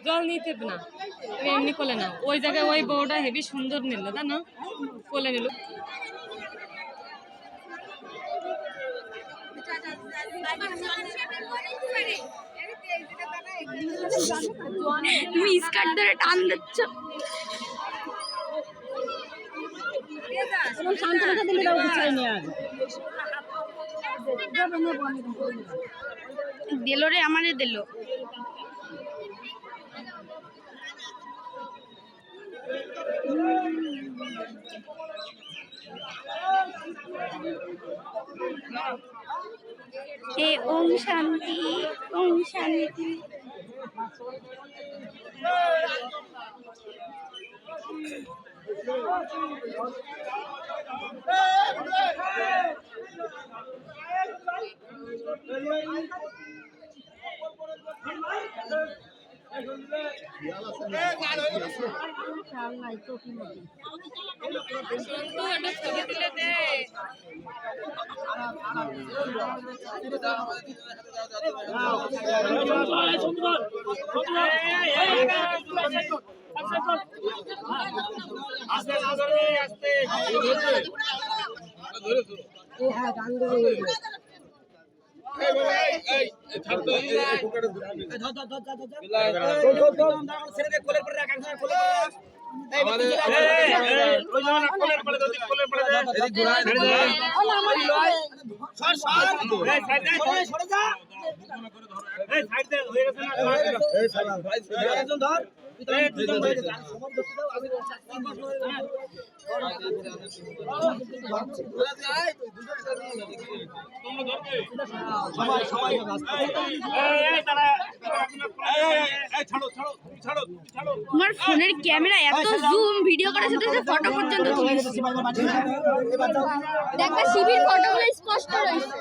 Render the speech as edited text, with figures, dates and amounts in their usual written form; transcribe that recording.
জল নিতে না, তুমি এমনি কোলে নাও। ওই জায়গায় ওই বউটা হেবি সুন্দর নিল, তা না কোলে নিল। তুমি স্কার্ট ধরে টান দিচ্ছ। দিল রে, আমারে দিল। এ ওম শান্তি, ওম শান্তি। তোমার ফোনের ক্যামেরা এত জুম, ভিডিও করার সাথে সাথে ফটো পর্যন্ত তুলে দেখবা, শিবির ফটোগুলো স্পষ্ট রয়েছে।